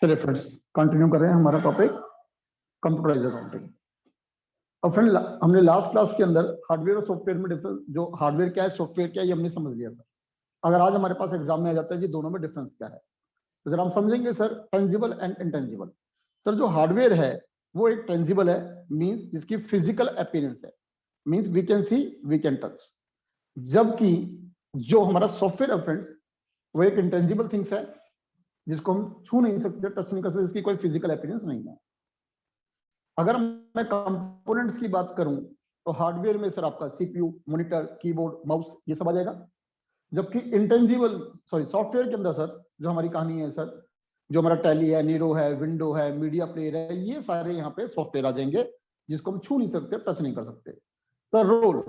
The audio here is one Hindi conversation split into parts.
चलिए फ्रेंड्स, कंटिन्यू कर रहे हैं हमारा टॉपिक कंप्यूटराइज्ड अकाउंटिंग। और फ्रेंड, हमने लास्ट क्लास के अंदर हार्डवेयर और सॉफ्टवेयर में डिफरेंस, जो हार्डवेयर क्या है सॉफ्टवेयर क्या है, ये हमने समझ लिया सर। अगर आज हमारे पास एग्जाम में आ जाता है जी दोनों में डिफरेंस क्या है, तो जरा हम समझेंगे sir tangible and intangible. Sir जो हार्डवेयर है वो एक टेंजिबल है, मींस जिसकी फिजिकल अपीयरेंस है, means we can see we can touch. जबकि जो हमारा सॉफ्टवेयर है फ्रेंड्स, वो एक इंटेंजिबल थिंग्स है जिसको हम छू नहीं सकते, टच नहीं कर सकते, इसकी कोई फिजिकल अपीयरेंस नहीं है। अगर मैं कंपोनेंट्स की बात करूं तो हार्डवेयर में सर आपका सीपीयू, मॉनिटर, कीबोर्ड, माउस ये सब आ जाएगा। जबकि इंटेंजिबल सॉफ्टवेयर के अंदर सर जो हमारी कहानी है सर, जो हमारा टैली है, नीरो है, विंडो है, मीडिया प्लेयर है, ये सारे यहाँ पे सॉफ्टवेयर आ जाएंगे जिसको हम छू नहीं सकते, टच नहीं कर सकते। Sir role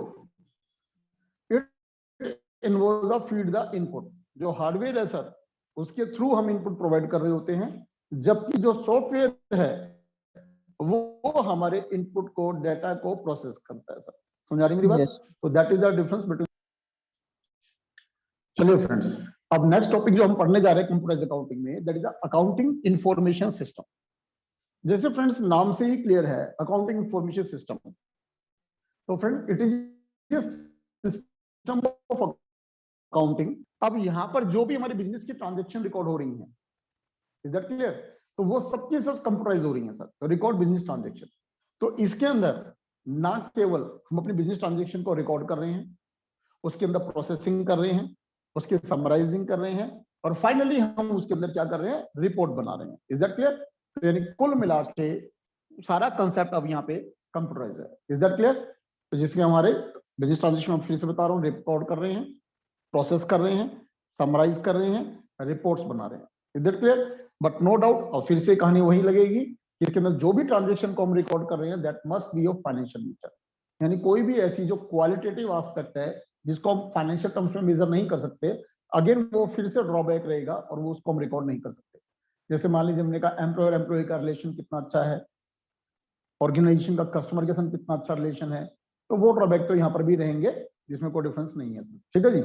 it involves the feed the input. जो हार्डवेयर है सर उसके थ्रू हम इनपुट प्रोवाइड कर रहे होते हैं, जबकि जो सॉफ्टवेयर है वो हमारे इनपुट को, डेटा को प्रोसेस करता है। सर समझ आ रही मेरी बात? तो that is the difference between. चलिए फ्रेंड्स, अब नेक्स्ट टॉपिक जो हम पढ़ने जा रहे हैं कंप्यूटराइज्ड अकाउंटिंग में, that is the accounting information system. जैसे फ्रेंड्स नाम से ही क्लियर है अकाउंटिंग इंफॉर्मेशन सिस्टम, तो friend it is system of accounting. अब यहां पर जो भी हमारे बिजनेस की ट्रांजैक्शन रिकॉर्ड हो रही है, इज दैट क्लियर? तो वो सबकी सब कंप्यूटराइज हो रही है सर, रिकॉर्ड बिजनेस ट्रांजैक्शन। तो इसके अंदर ना केवल हम अपनी बिजनेस ट्रांजैक्शन को रिकॉर्ड कर रहे हैं, उसके अंदर प्रोसेसिंग कर रहे हैं, उसके समराइजिंग कर रहे हैं, और फाइनली हम उसके अंदर क्या कर रहे हैं, रिपोर्ट बना रहे हैं। Is that clear? यानी कुल मिला के सारा कंसेप्ट अब यहाँ पे कंप्यूटराइज है। Is that clear? तो जिसके हमारे बिजनेस ट्रांजेक्शन में फिर से बता रहा हूँ, रिकॉर्ड कर रहे हैं, प्रोसेस कर रहे हैं, समराइज कर रहे हैं, रिपोर्ट्स बना रहे हैं। Is that clear? But no doubt, और फिर से कहानी वही लगेगी, इसके अंदर जो भी ट्रांजेक्शन को हम रिकॉर्ड कर रहे हैं that must be of financial nature. यानी कोई भी ऐसी जो क्वालिटेटिव एस्पेक्ट है जिसको हम फाइनेंशियल टर्म्स में मेजर नहीं कर सकते, अगेन वो फिर से ड्रॉबैक रहेगा और वो उसको हम रिकॉर्ड नहीं कर सकते। जैसे मान लीजिए हमने कहा एम्प्लॉयर एम्प्लॉय का रिलेशन कितना अच्छा है, ऑर्गेनाइजेशन का कस्टमर के साथ कितना अच्छा रिलेशन है, तो वो ड्रॉबैक तो यहाँ पर भी रहेंगे जिसमें कोई डिफरेंस नहीं है। ठीक है जी।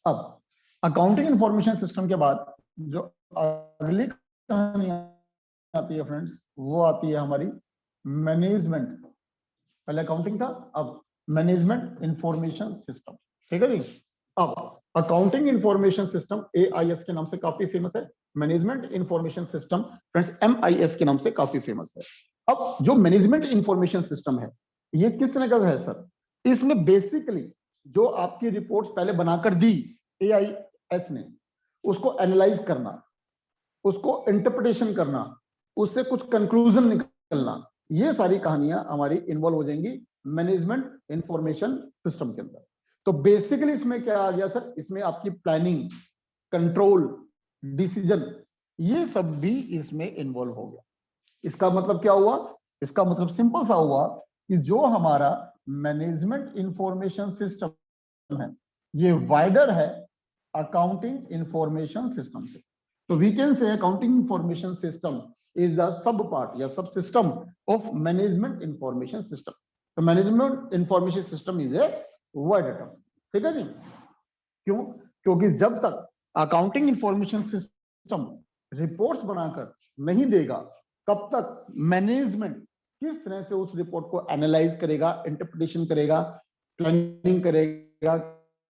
अब अकाउंटिंग इंफॉर्मेशन सिस्टम के बाद जो अगली कहानी आती है फ्रेंड्स, वो आती है हमारी मैनेजमेंट। पहले अकाउंटिंग था, अब मैनेजमेंट इंफॉर्मेशन सिस्टम। ठीक है जी। अब अकाउंटिंग इंफॉर्मेशन सिस्टम AIS के नाम से काफी फेमस है, management information system friends MIS के नाम से काफी फेमस है। अब जो मैनेजमेंट इंफॉर्मेशन सिस्टम है ये किस तरह का है सर? इसमें बेसिकली जो आपकी रिपोर्ट्स पहले बनाकर दी AIS ने, उसको एनालाइज करना, उसको इंटरप्रिटेशन करना, उससे कुछ कंक्लूजन निकलना, ये सारी कहानियां हमारी इन्वॉल्व हो जाएंगी मैनेजमेंट इंफॉर्मेशन सिस्टम के अंदर। तो बेसिकली इसमें क्या आ गया सर, इसमें आपकी प्लानिंग, कंट्रोल, डिसीजन, ये सब भी इसमें इन्वॉल्व हो गया। इसका मतलब क्या हुआ? इसका मतलब सिंपल सा हुआ कि जो हमारा मैनेजमेंट इंफॉर्मेशन सिस्टम है ये वाइडर है अकाउंटिंग इंफॉर्मेशन सिस्टम से। तो we can say accounting information system is the sub part या sub system of management information system. तो management information system is a wider term. ठीक है जी। क्यों? क्योंकि जब तक अकाउंटिंग इंफॉर्मेशन सिस्टम रिपोर्ट्स बनाकर नहीं देगा, कब तक मैनेजमेंट किस तरह से उस रिपोर्ट को एनालाइज करेगा, इंटरप्रिटेशन करेगा, प्लानिंग करेगा,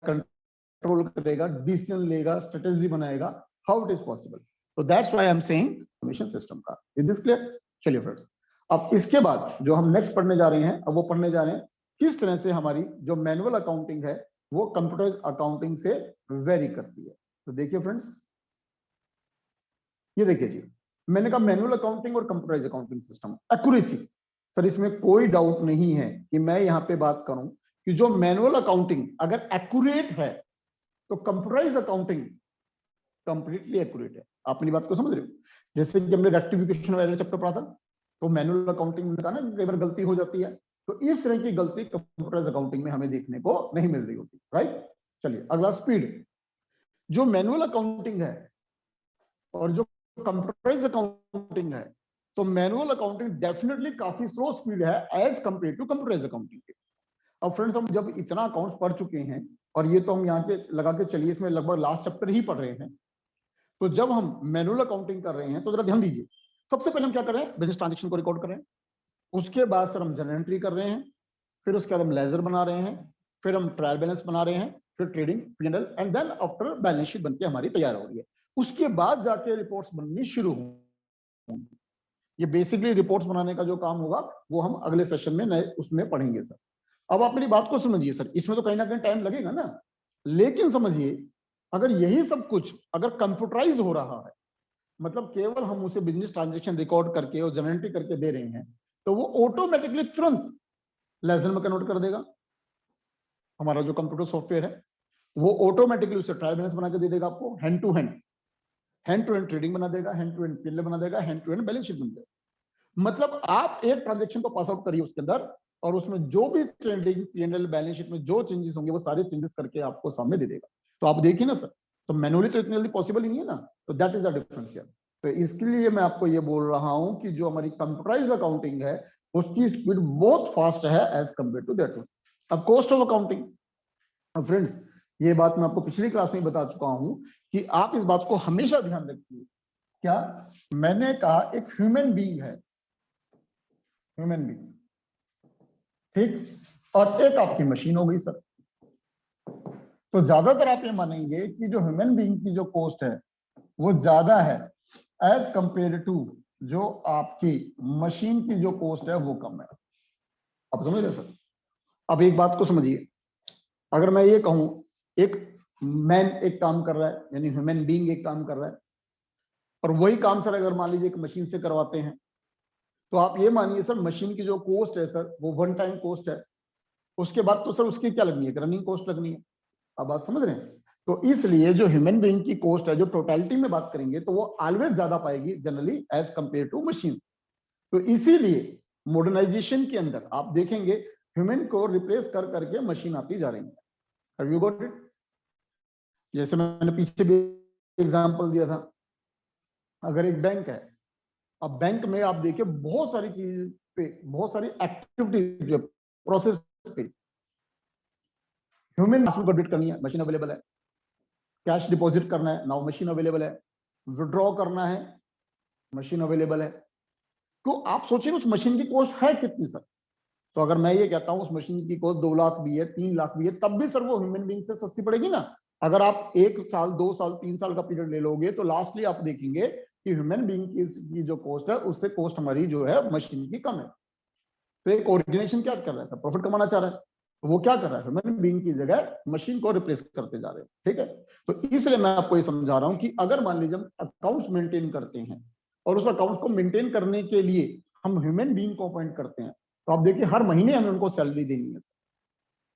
कंट्रोल करेगा, डिसीजन लेगा, स्ट्रेटेजी बनाएगा, हाउ इट इज पॉसिबल? तो that's why I am saying information system का। Is this clear? चलिए फ्रेंड्स, अब इसके बाद जो हम नेक्स्ट पढ़ने जा रहे हैं, अब वो पढ़ने जा रहे हैं किस तरह से हमारी जो मैनुअल अकाउंटिंग है वो कंप्यूटराइज्ड अकाउंटिंग से वेरी करती है। तो देखिए फ्रेंड्स, ये देखिए जी, मैंने कहा मैनुअल अकाउंटिंग और computerised accounting system accuracy. Sir इसमें कोई डाउट नहीं है कि मैं यहां पे बात करूं कि जो मैनुअल अकाउंटिंग अगर एक्यूरेट है तो कंप्यूटराइज्ड अकाउंटिंग कंप्लीटली एक्यूरेट है। आप मेरी बात को समझ रहे हो? जैसे कि हमने रेक्टिफिकेशन वाले चैप्टर पढ़ा था, तो मैनुअल अकाउंटिंग में कहा ना कई बार गलती हो जाती है, तो इस तरह की गलती कंप्यूटराइज्ड अकाउंटिंग में हमें देखने को नहीं मिल रही होती। राइट? चलिए अगला, स्पीड। जो मैनुअल अकाउंटिंग है और जो कंप्यूटराइज्ड अकाउंटिंग है, तो मैनुअल अकाउंटिंग डेफिनेटली काफी स्लो स्पीड है as compare to computerised accounting के। अब फ्रेंड्स, हम जब इतना अकाउंट्स पढ़ चुके हैं, और ये तो हम यहाँ पे लगा के चलिए इसमें लगभग लास्ट चैप्टर ही पढ़ रहे हैं, तो जब हम मैनुअल अकाउंटिंग कर रहे हैं तो जरा ध्यान दीजिए, सबसे पहले हम क्या कर रहे हैं, बिजनेस ट्रांजेक्शन को रिकॉर्ड कर रहे हैं, उसके बाद सर हम जनरल एंट्री कर रहे हैं, फिर उसके बाद हम लेजर बना रहे हैं, फिर हम ट्रायल बैलेंस बना रहे हैं, फिर trading P&L and then after balance sheet बनके हमारी तैयार हो रही है। उसके बाद जाके रिपोर्ट्स बननी शुरू होंगी। ये बेसिकली रिपोर्ट्स बनाने का जो काम होगा वो हम अगले सेशन में नए उसमें पढ़ेंगे सर। अब आप मेरी बात को समझिए सर, इसमें तो कहीं ना कहीं टाइम लगेगा ना, लेकिन समझिए अगर यही सब कुछ अगर कंप्यूटराइज हो रहा है, मतलब केवल हम उसे बिजनेस ट्रांजेक्शन रिकॉर्ड करके और जनरल एंट्री करके दे रहे हैं, तो वो ऑटोमेटिकली तुरंत लेजर में कन्वर्ट कर देगा। हमारा जो कंप्यूटर सॉफ्टवेयर है वो ऑटोमेटिकली उसे ट्रायल बैलेंस बना के दे देगा आपको, हैंड टू हैंड ट्रेडिंग बना देगा, हैंड टू हैंड P&L बना देगा, hand to hand balance sheet बना देगा। मतलब आप एक ट्रांजेक्शन को पास आउट करिए उसके अंदर, और उसमें जो भी ट्रेडिंग P&L बैलेंस शीट में जो चेंजेस होंगे वो सारे चेंजेस करके आपको सामने दे देगा। तो आप देखिए ना सर, तो मैनुअली तो इतनी जल्दी पॉसिबल ही नहीं है ना, तो that is the difference here. तो इसके लिए मैं आपको ये बोल रहा हूं कि जो हमारी कंप्यूटराइज अकाउंटिंग है उसकी स्पीड बहुत फास्ट है as compare to that one. अब कॉस्ट ऑफ अकाउंटिंग, फ्रेंड्स ये बात मैं आपको पिछली क्लास में बता चुका हूं कि आप इस बात को हमेशा ध्यान रखिए। क्या मैंने कहा, एक ह्यूमन बीइंग है, ह्यूमन बीइंग, ठीक, और एक आपकी मशीन हो गई सर। तो ज्यादातर आप ये मानेंगे कि जो ह्यूमन बीइंग की जो कॉस्ट है वो ज्यादा है एज कंपेयर टू जो आपकी मशीन की जो कॉस्ट है वो कम है। आप समझ रहे सर? अब एक बात को समझिए, अगर मैं ये कहूं एक मैन एक काम कर रहा है, यानी ह्यूमन बीइंग एक काम कर रहा है, और वही काम सर अगर मान लीजिए एक मशीन से करवाते हैं, तो आप ये मानिए सर मशीन की जो कॉस्ट है सर वो वन टाइम कॉस्ट है, उसके बाद तो सर उसकी क्या लगनी है, रनिंग कॉस्ट लगनी है। आप बात समझ रहे हैं? तो इसलिए जो ह्यूमन बीइंग की कॉस्ट है, जो टोटलिटी में बात करेंगे तो वो ऑलवेज ज्यादा पाएगी generally as compare to machine. तो इसीलिए मॉडर्नाइजेशन के अंदर आप देखेंगे ह्यूमन को रिप्लेस कर करके मशीन आती जा रही है। Have you got it? जैसे मैंने पीछे भी एग्जांपल दिया था, अगर एक बैंक है, अब बैंक में आप देखिए बहुत सारी चीज पे, बहुत सारी एक्टिविटी प्रोसेस पे ह्यूमन को अपडेट करनी है, मशीन अवेलेबल है। कैश डिपॉजिट करना है, नाउ मशीन अवेलेबल है। विड्रॉ करना है, मशीन अवेलेबल है। तो आप सोचिए उस मशीन की कॉस्ट है कितनी सर? तो अगर मैं ये कहता हूं उस मशीन की कॉस्ट 2 लाख भी है, 3 लाख भी है, तब भी सर वो ह्यूमन बीइंग से सस्ती पड़ेगी ना। अगर आप 1 साल 2 साल 3 साल का पीरियड ले लोगे तो लास्टली आप देखेंगे कि ह्यूमन बीइंग की जो कॉस्ट है उससे कॉस्ट हमारी जो है मशीन की कम है। तो एक ऑर्गेनाइजेशन क्या कर रहा है सर, प्रॉफिट कमाना चाह रहा है, तो वो क्या कर रहा है, ह्यूमन बीइंग की जगह मशीन को रिप्लेस करते जा रहे हैं। ठीक है, तो इसलिए मैं आपको ये समझा रहा हूं कि अगर मान लीजिए हम अकाउंट्स मेंटेन करते हैं और उस अकाउंट्स को मेंटेन करने के लिए हम ह्यूमन बीइंग को अपॉइंट करते हैं, तो आप देखिए हर महीने हमें उनको सैलरी देनी है।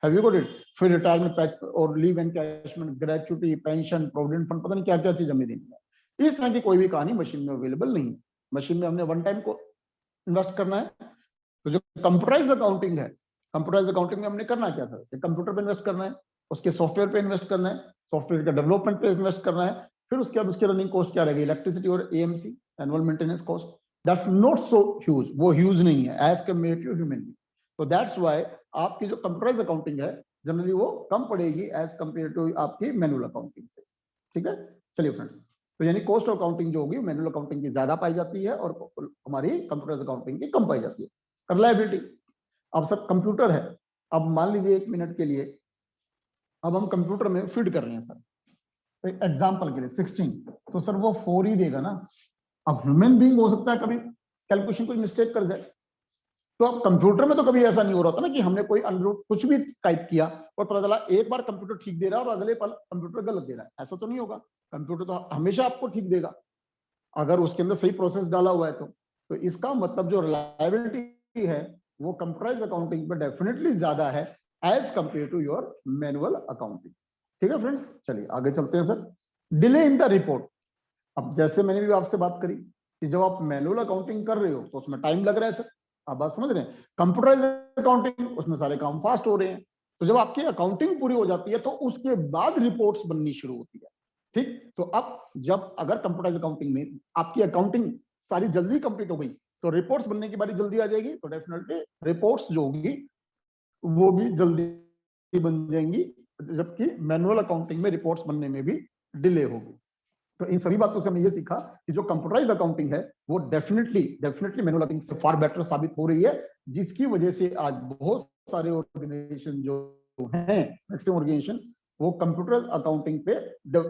Have you got it? फिर रिटायरमेंट पैक और leave encashment, gratuity, pension, provident fund, पता नहीं क्या क्या चीज हमें देनी है। इस तरह की कोई भी कहानी मशीन में अवेलेबल नहीं है। मशीन में हमने वन टाइम को इन्वेस्ट करना है। तो जो कंप्यूटराइज अकाउंटिंग है, कंप्यूटराइज अकाउंटिंग में हमने करना क्या सर, कंप्यूटर पे इन्वेस्ट करना है, उसके सॉफ्टवेयर पे इन्वेस्ट करना है, सॉफ्टवेयर का डेवलपमेंट पे इन्वेस्ट करना है, फिर उसके बाद उसकी रनिंग कॉस्ट क्या रहेगी, इलेक्ट्रिसिटी और AMC, annual maintenance cost, that's not so huge, वो ह्यूज नहीं है as compare to human being. तो दैट्स व्हाई आपकी जो कंप्यूटराइज अकाउंटिंग है जनरली वो कम पड़ेगी एज कंपेयर टू आपकी मैनुअल अकाउंटिंग से। ठीक है, चलिए फ्रेंड्स, तो यानी कॉस्ट ऑफ अकाउंटिंग जो होगी मैनुअल अकाउंटिंग की ज्यादा पाई जाती है और हमारी कंप्यूटराइज अकाउंटिंग की कम पाई जाती है। रिलायबिलिटी, अब सर कंप्यूटर है, अब मान लीजिए 1 मिनट के लिए अब हम कंप्यूटर में फीड कर रहे हैं सर, एग्जांपल के लिए 16, तो सर वो 4 ही देगा ना। अब ह्यूमन बीइंग हो सकता है कभी कैलकुलेशन कुछ मिस्टेक कर जाए, तो अब कंप्यूटर में तो कभी ऐसा नहीं हो रहा था ना कि हमने कोई अनरूट कुछ भी टाइप किया और पता चला एक बार कंप्यूटर ठीक दे रहा है और अगले पल कंप्यूटर गलत दे रहा है, ऐसा तो नहीं होगा। कंप्यूटर तो हमेशा आपको ठीक देगा अगर उसके अंदर सही प्रोसेस डाला हुआ है तो इसका मतलब जो रिलायबिलिटी है वो कंप्यूटराइज अकाउंटिंग पे डेफिनेटली ज्यादा है as compare to your manual accounting. ठीक है फ्रेंड्स, चलिए आगे चलते हैं sir. Delay in the report, अब जैसे मैंने भी आपसे बात करी कि जब आप मैनुअल अकाउंटिंग कर रहे हो तो उसमें टाइम लग रहा है सर, आप बात समझ रहे हैं। कंप्यूटराइज अकाउंटिंग उसमें सारे काम फास्ट हो रहे हैं। तो जब आपकी अकाउंटिंग पूरी हो जाती है तो उसके बाद रिपोर्ट्स बननी शुरू होती है। ठीक, तो अब जब अगर कंप्यूटराइज अकाउंटिंग में आपकी अकाउंटिंग सारी जल्दी कंप्लीट हो गई तो रिपोर्ट्स बनने की बारी जल्दी आ जाएगी, तो डेफिनेटली रिपोर्ट्स जो होगी वो भी जल्दी बन जाएंगी, जबकि मैनुअल अकाउंटिंग में रिपोर्ट्स बनने में भी डिले होगी। तो इन सभी बातों से हमने ये सीखा कि जो कंप्यूटराइज अकाउंटिंग है वो डेफिनेटली मैनुअल अकाउंटिंग से फार बेटर साबित हो रही है, जिसकी वजह से आज बहुत सारे ऑर्गेनाइजेशन जो हैं, मैक्सिमम ऑर्गेनाइजेशन, वो कंप्यूटर अकाउंटिंग पे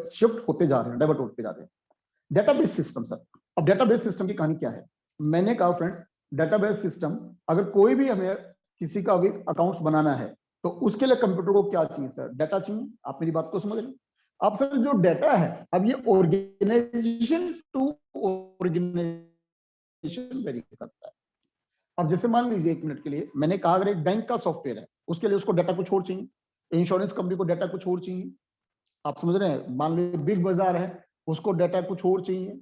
शिफ्ट होते जा रहे हैं, डाइवर्ट होते जा रहे हैं। डेटाबेस सिस्टम सर, अब डेटाबेस सिस्टम की कहानी क्या है? मैंने कहा फ्रेंड्स, डेटाबेस सिस्टम, अगर कोई भी हमें किसी का भी अकाउंट्स बनाना है तो उसके लिए कंप्यूटर को क्या चाहिए सर? डाटा चाहिए। आप मेरी बात को समझ रहे हैं? अब सर जो डाटा है, अब ये ऑर्गेनाइजेशन टू ऑर्गेनाइजेशन वेरी करता है। अब जैसे मान लीजिए, एक मिनट के लिए मैंने कहा, अगर एक बैंक का सॉफ्टवेयर है, उसके लिए उसको डाटा कुछ और चाहिए, इंश्योरेंस कंपनी को डाटा कुछ और चाहिए, आप समझ रहे हैं? मान लीजिए बिग बाजार है, उसको डाटा कुछ और चाहिए,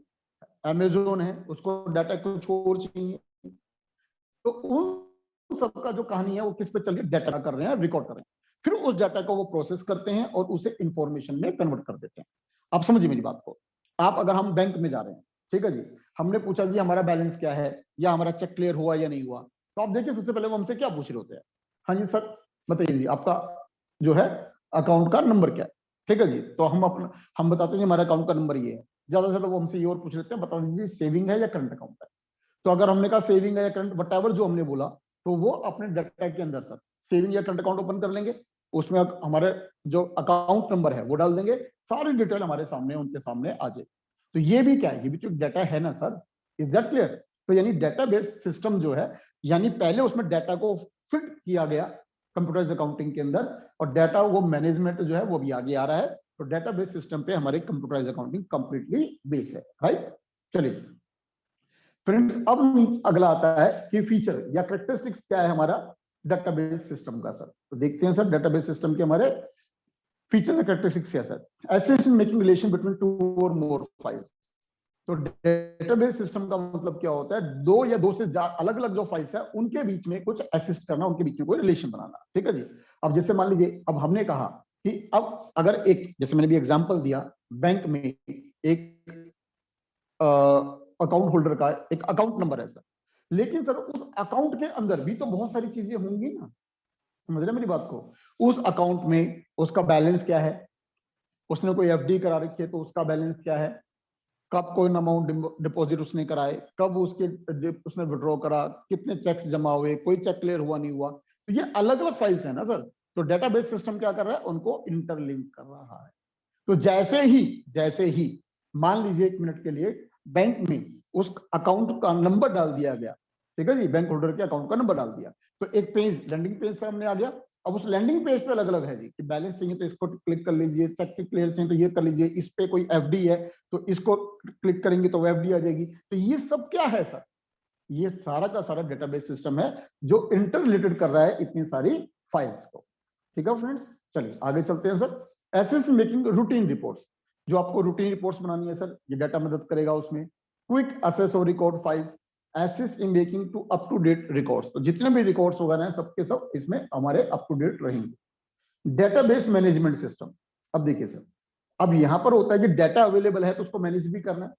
अमेजोन है, उसको डाटा कुछ और चाहिए। तो उन सबका जो कहानी है वो किस पे चल रही है? डाटा कर रहे हैं, रिकॉर्ड कर रहे हैं, फिर उस डाटा को वो प्रोसेस करते हैं और उसे इंफॉर्मेशन में कन्वर्ट कर देते हैं। आप समझिए मेरी बात को। आप अगर हम बैंक में जा रहे हैं, ठीक है जी, हमने पूछा जी हमारा बैलेंस क्या है, या हमारा चेक क्लियर हुआ या नहीं हुआ, तो आप देखिए सबसे पहले वो हमसे क्या पूछ रहे होते हैं? हाँ जी सर बताइए जी, आपका जो है अकाउंट का नंबर क्या है? ठीक है जी, तो हम बताते हैं हमारा अकाउंट का नंबर ये है। ज्यादा से ज्यादा वो हमसे ये और पूछ लेते हैं, बता दीजिए सेविंग है या करंट अकाउंट है। तो अगर हमने कहा सेविंग है या करंट, वट जो हमने बोला, तो वो अपने डाटा के अंदर सर सेविंग या करंट अकाउंट ओपन कर लेंगे, उसमें हमारे जो अकाउंट नंबर है वो डाल देंगे, सारी डिटेल हमारे सामने उनके सामने आ जाए। तो ये भी क्या है? ये भी तो डाटा है ना सर। Is that clear? तो यानी डेटाबेस सिस्टम जो है, यानी पहले उसमें डाटा को फिट किया गया कंप्यूटराइज अकाउंटिंग के अंदर, और डाटा वो मैनेजमेंट जो है वो भी आगे आ रहा है। तो डेटाबेस सिस्टम पे हमारे कंप्यूटराइज अकाउंटिंग कंप्लीटली बेस है, राइट? चलिए फ्रेंड्स, अब अगला आता है कि फीचर या कैरेक्टरिस्टिक्स क्या है हमारा डेटाबेस सिस्टम का सर। तो देखते हैं सर डेटाबेस सिस्टम के हमारे फीचर या कैरेक्टरिस्टिक्स क्या sir. Assist in making relation between two और मोर फाइल्स। तो डेटाबेस सिस्टम का मतलब क्या होता है? दो या दो से अलग अलग जो फाइल्स है उनके बीच में कुछ असिस्ट करना, उनके बीच में कोई रिलेशन बनाना, ठीक है जी। अब जैसे मान लीजिए, अब हमने कहा कि अब अगर एक, जैसे मैंने भी एग्जांपल दिया, बैंक में एक अकाउंट होल्डर का एक अकाउंट नंबर है सर, लेकिन सर उस अकाउंट के अंदर भी तो बहुत सारी चीजें होंगी ना, समझ रहे हैं मेरी बात को? उस अकाउंट में उसका बैलेंस क्या है, उसने कोई एफडी करा रखी है तो उसका बैलेंस क्या है, कब कोई अमाउंट डिपॉजिट उसने कराए, कब उसने विड्रॉ करा, कितने चेक्स जमा हुए, कोई चेक क्लियर हुआ नहीं हुआ, तो ये अलग अलग फाइल्स है ना सर। तो डेटाबेस सिस्टम क्या कर रहा है? उनको इंटरलिंक कर रहा है। तो जैसे ही मान लीजिए, एक मिनट के लिए, बैंक में उस अकाउंट का नंबर डाल दिया गया, ठीक है जी, बैंक होल्डर के अकाउंट का नंबर डाल दिया, तो एक पेज, लैंडिंग पेज सामने आ गया। अब उस लैंडिंग पेज पे अलग अलग है जी, कि बैलेंस चाहिए तो इसको क्लिक कर लीजिए, चेक क्लियर चाहिए तो ये कर लीजिए, इस पे कोई एफडी है तो इसको क्लिक करेंगे तो एफडी आ जाएगी। तो ये सब क्या है सर? ये सारा का सारा डेटाबेस सिस्टम है जो इंटर रिलेटेड कर रहा है इतनी सारी फाइल्स को। ठीक है फ्रेंड्स, चलिए आगे चलते हैं sir. Assist making routine reports, जो आपको रूटीन रिपोर्ट्स बनानी है सर, ये डाटा मदद करेगा उसमें। क्विक असेस और record files, assist in making to up to date records, तो जितने भी रिकॉर्ड्स होगा ना सबके सब इसमें हमारे अप टू डेट रहेंगे। डेटाबेस मैनेजमेंट सिस्टम, अब देखिए सर, अब यहां पर होता है कि डाटा अवेलेबल है तो उसको मैनेज भी करना है।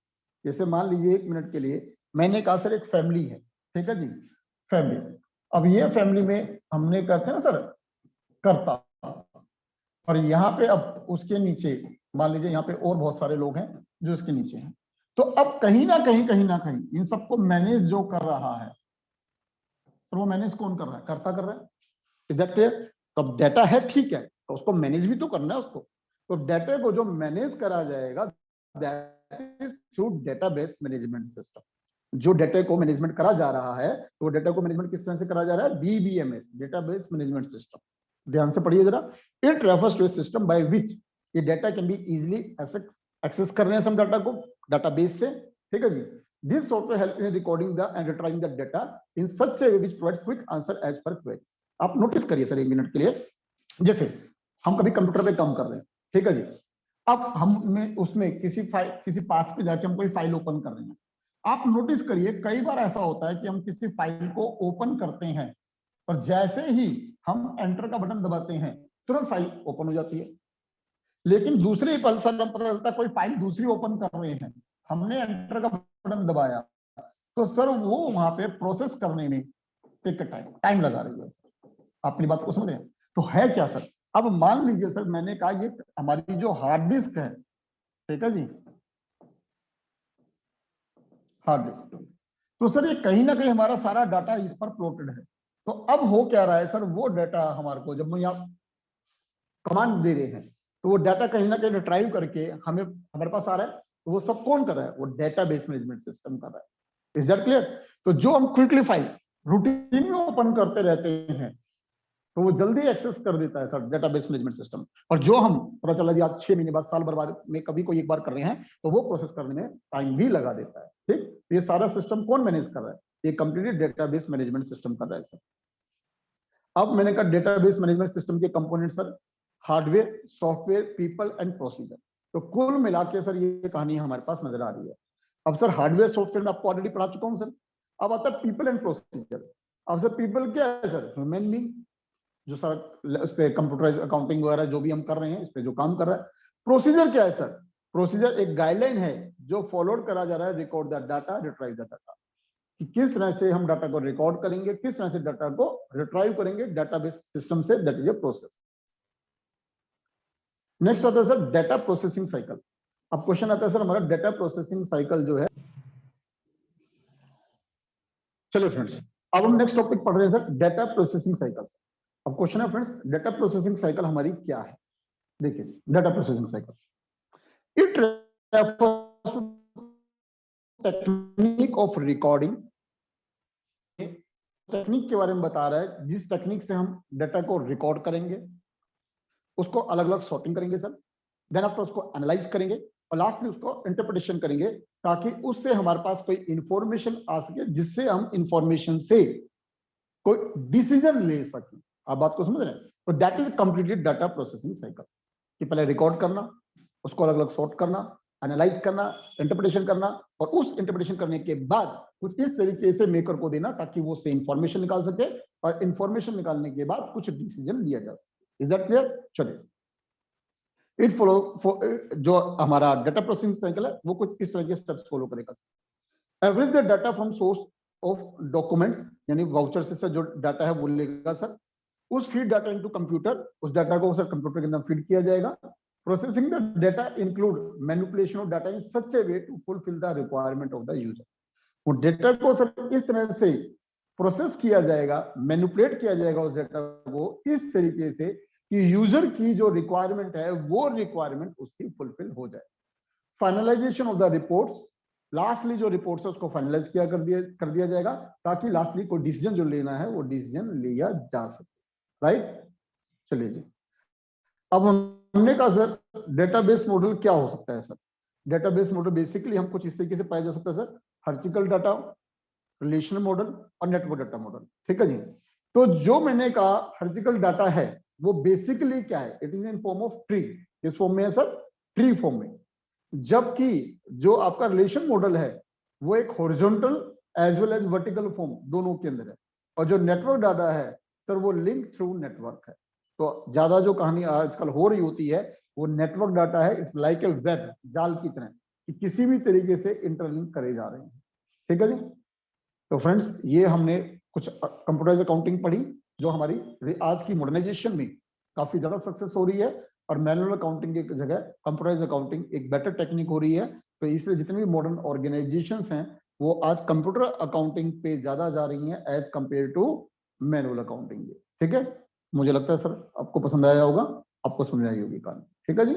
जैसे मान लीजिए, एक मिनट के लिए मैंने कहा सर एक फैमिली है, ठीक है जी, फैमिली। अब ये फैमिली में हमने कहते हैं ना सर करता, और यहाँ पे अब उसके नीचे मान लीजिए यहाँ पे और बहुत सारे लोग हैं जो इसके नीचे हैं। तो अब कहीं ना कहीं इन सबको मैनेज जो कर रहा है सर, वो मैनेज कौन कर रहा है? करता कर रहा है। Is that clear? तो अब डाटा है, ठीक है, तो उसको मैनेज भी तो करना है उसको। तो डाटा को जो मैनेज करा जाएगा, that is through database management system. जो डाटा को मैनेजमेंट करा जा रहा है, तो वो डाटा को मैनेजमेंट किस तरह से करा जा रहा है? DBMS, database management system. ध्यान से पढ़िए जरा। It refers to a system by which ये data can be easily access कर रहे हैं हम डाटा को डेटाबेस से, ठीक है जी। This software help in recording the and retrieving the data in such a way which provides quick answer as per queries. आप नोटिस करिए सर एक मिनट के लिए, जैसे हम कभी कंप्यूटर पे काम कर रहे हैं, ठीक है जी, अब हमने उसमें किसी पाथ पे जाके हम कोई फाइल ओपन कर रहे हैं। आप नोटिस करिए कई बार ऐसा होता है कि हम किसी फाइल को ओपन करते हैं और जैसे ही हम एंटर का बटन दबाते हैं तुरंत फाइल ओपन हो जाती है। लेकिन दूसरे पल सर हम पता चलता है कोई फाइल दूसरी ओपन कर रहे हैं, हमने एंटर का बटन दबाया तो सर वो वहां पे प्रोसेस करने में टाइम लगा रही है। अपनी बात को समझ रहे हैं? तो है क्या सर? अब मान लीजिए सर, मैंने कहा ये हमारी जो हार्ड डिस्क है, ठीक है जी, हार्ड डिस्क। तो सर ये कहीं ना कहीं हमारा सारा डाटा इस पर प्लॉटेड है। तो अब हो क्या रहा है सर, वो डाटा हमारे को जब हम यहाँ कमांड दे रहे हैं तो वो डाटा कहीं ना कहीं रिट्राइव करके हमें हमारे पास आ रहा है। तो वो सब कौन कर रहा है, वो डेटाबेस मैनेजमेंट सिस्टम कर रहा है। Is that clear? तो जो हम क्विकली फाइल रूटीन में ओपन करते रहते हैं तो वो जल्दी एक्सेस कर देता है सर डेटाबेस मैनेजमेंट सिस्टम। और जो हम पता चला जी आज 6 महीने बाद, साल भर बाद में कभी कोई एक बार कर रहे हैं तो वो प्रोसेस करने में टाइम भी लगा देता है। ठीक, ये सारा सिस्टम कौन मैनेज कर रहा है, ये कंप्लीटली डेटाबेस मैनेजमेंट सिस्टम कर रहा है सर। अब मैंने कहा डेटाबेस मैनेजमेंट सिस्टम के component sir, hardware, software, people and procedure. तो कुल मिला के सर ये कहानी हमारे पास नजर आ रही है। अब सर हार्डवेयर सॉफ्टवेयर में आपको ऑलरेडी पढ़ा चुका हूं सर। अब आता है पीपल एंड प्रोसीजर। अब सर पीपल क्या है सर, ह्यूमन बीइंग, जो सर इस पे कंप्यूटराइज अकाउंटिंग वगैरह जो भी हम कर रहे हैं इस पे जो काम कर रहा है। प्रोसीजर क्या है सर, प्रोसीजर एक गाइडलाइन है जो फॉलोड करा जा रहा है, record the data, retrieve the data, कि किस तरह से हम डाटा को रिकॉर्ड करेंगे, किस तरह से डाटा को रिट्राइव करेंगे डाटाबेस सिस्टम से, that is a process. Next आता है सर डाटा प्रोसेसिंग साइकिल। अब क्वेश्चन आता है सर हमारा डाटा प्रोसेसिंग साइकिल जो है, चलो फ्रेंड्स अब हम नेक्स्ट टॉपिक पढ़ रहे हैं सर डाटा प्रोसेसिंग साइकिल। अब क्वेश्चन है फ्रेंड्स डाटा प्रोसेसिंग साइकिल हमारी क्या है। देखिए data processing cycle, it refers to technique of recording, technique के बारे में बता रहा है जिस टेक्निक से हम डाटा को रिकॉर्ड करेंगे, उसको अलग अलग सॉर्टिंग करेंगे सर, देन आफ्टर उसको एनालाइज करेंगे और लास्टली उसको इंटरप्रिटेशन करेंगे ताकि उससे हमारे पास कोई इंफॉर्मेशन आ सके जिससे हम इंफॉर्मेशन से कोई डिसीजन ले सके। आप बात को समझ रहे हैं? तो that is completely data processing cycle, कि पहले रिकॉर्ड करना, उसको अलग अलग सॉर्ट करना, एनालाइज करना, इंटरप्रिटेशन करना और उस इंटरप्रिटेशन करने के बाद कुछ इस तरीके से मेकर को देना ताकि वो से इंफॉर्मेशन निकाल सके और इंफॉर्मेशन निकालने के बाद कुछ डिसीजन लिया जा सके। Is that clear? चलिए इट फॉलो, जो हमारा डाटा प्रोसेसिंग साइकिल है वो कुछ इस तरह के स्टेप्स फॉलो करेगा। Average the data from source of documents, यानी वाउचर से जो डाटा है वो लेगा सर, उस फीड डाटा इनटू कंप्यूटर, उस डाटा को सर कंप्यूटर के अंदर फीड किया जाएगा। Processing the data include manipulation of data in such a way to fulfil the requirement of the user. वो डाटा को सर इस तरह से प्रोसेस किया जाएगा, मैनिपुलेट किया जाएगा उस डाटा को इस तरीके से कि यूजर की जो रिक्वायरमेंट है वो रिक्वायरमेंट उसकी फुलफिल हो जाए। Finalisation of the reports, lastly जो रिपोर्ट्स है उसको फाइनलाइज कर दिया जाएगा ताकि लास्टली कोई डिसीजन जो लेना है वो डिसीजन लिया जा सके। राइट, चलिए जी अब हमने कहा सर डेटाबेस मॉडल क्या हो सकता है सर। डेटाबेस मॉडल बेसिकली हम कुछ इस तरीके से पाया जा सकता है सर, हर्टिकल डाटा, रिलेशनल मॉडल और नेटवर्क डाटा मॉडल। ठीक है जी। तो जो मैंने कहा हर्टिकल डाटा है वो बेसिकली क्या है, it is in form of tree. किस फॉर्म में है सर? ट्री फॉर्म में। जबकि जो आपका रिलेशन मॉडल है वो एक horizontal as well as vertical form दोनों के अंदर है। और जो नेटवर्क डाटा है सर वो लिंक थ्रू नेटवर्क है। तो ज्यादा जो कहानी आजकल हो रही होती है वो नेटवर्क डाटा है, इट्स लाइक ए वेब, जाल की तरह, कि किसी भी तरीके से इंटरलिंक करे जा रहे हैं। ठीक है जी। तो फ्रेंड्स ये हमने कुछ कंप्यूटराइज अकाउंटिंग पढ़ी जो हमारी आज की मॉडर्नाइजेशन में काफी ज्यादा सक्सेस हो रही है और मैनुअल अकाउंटिंग की जगह कंप्यूटराइज अकाउंटिंग एक बेटर टेक्निक हो रही है। तो इसलिए जितने भी मॉडर्न ऑर्गेनाइजेशंस हैं वो आज कंप्यूटर अकाउंटिंग पे ज्यादा जा रही हैं as compare to manual accounting. ठीक है, मुझे लगता है सर आपको पसंद आया होगा, आपको समझ आई होगी कहानी। ठीक है जी।